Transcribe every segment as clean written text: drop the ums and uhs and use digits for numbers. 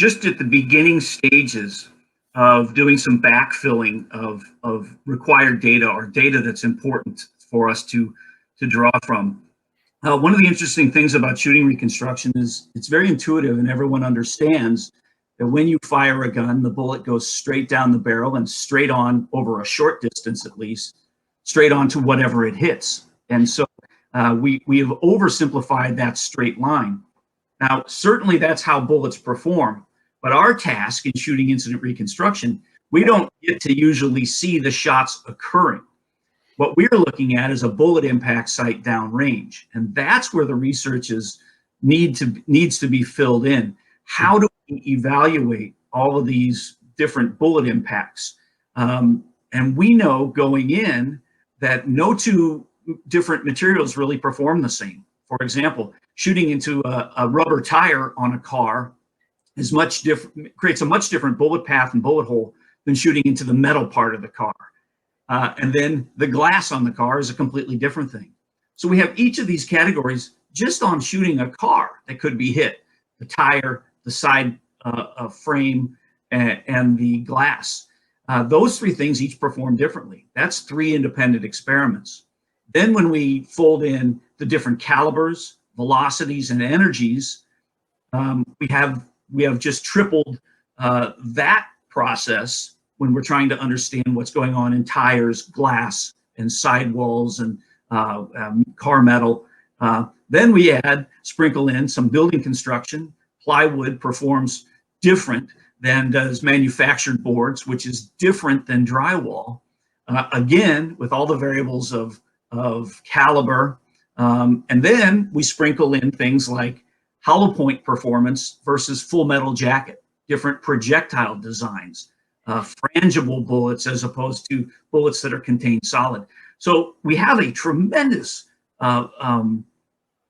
just at the beginning stages of doing some backfilling of required data or data that's important for us to draw from. One of the interesting things about shooting reconstruction is it's very intuitive, and everyone understands that when you fire a gun, the bullet goes straight down the barrel and straight on, over a short distance at least, straight on to whatever it hits. And so we have oversimplified that straight line. Now, certainly that's how bullets perform, but our task in shooting incident reconstruction, we don't get to usually see the shots occurring. What we're looking at is a bullet impact site downrange, and that's where the research needs to be filled in. How do we evaluate all of these different bullet impacts? And we know going in that no two different materials really perform the same. For example, shooting into a rubber tire on a car is creates a much different bullet path and bullet hole than shooting into the metal part of the car. And then the glass on the car is a completely different thing. So we have each of these categories just on shooting a car that could be hit: the tire, the side frame, and the glass. Those three things each perform differently. That's 3 independent experiments. Then when we fold in the different calibers, velocities, and energies, we have just tripled that process when we're trying to understand what's going on in tires, glass, and sidewalls, and car metal. Then we sprinkle in some building construction. Plywood performs different than does manufactured boards, which is different than drywall. Again, with all the variables of caliber. And then we sprinkle in things like hollow point performance versus full metal jacket, different projectile designs, frangible bullets as opposed to bullets that are contained solid. So we have a tremendous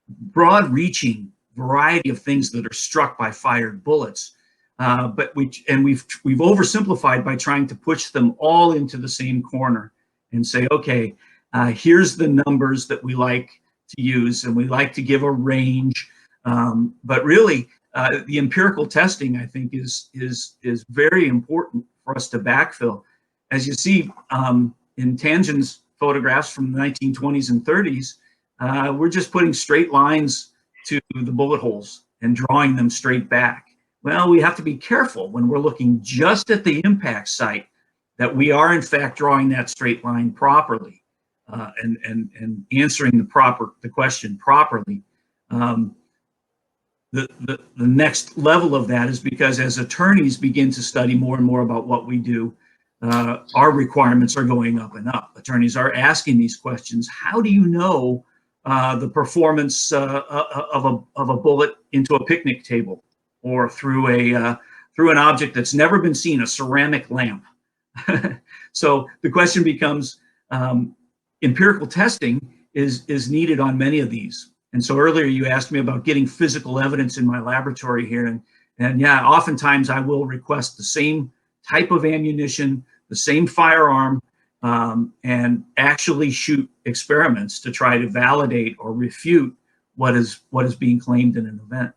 broad-reaching variety of things that are struck by fired bullets. But we've oversimplified by trying to push them all into the same corner and say, okay, here's the numbers that we like to use, and we like to give a range. But really, the empirical testing, I think, is very important for us to backfill. As you see in Tangen's photographs from the 1920s and 30s, we're just putting straight lines to the bullet holes and drawing them straight back. Well, we have to be careful when we're looking just at the impact site that we are in fact drawing that straight line properly and answering the question properly. The next level of that is because as attorneys begin to study more and more about what we do, our requirements are going up and up. Attorneys are asking these questions. How do you know the performance of a bullet into a picnic table, or through an object that's never been seen, a ceramic lamp? So the question becomes, empirical testing is needed on many of these. And so earlier you asked me about getting physical evidence in my laboratory here, and yeah, oftentimes I will request the same type of ammunition, the same firearm, and actually shoot experiments to try to validate or refute what is being claimed in an event.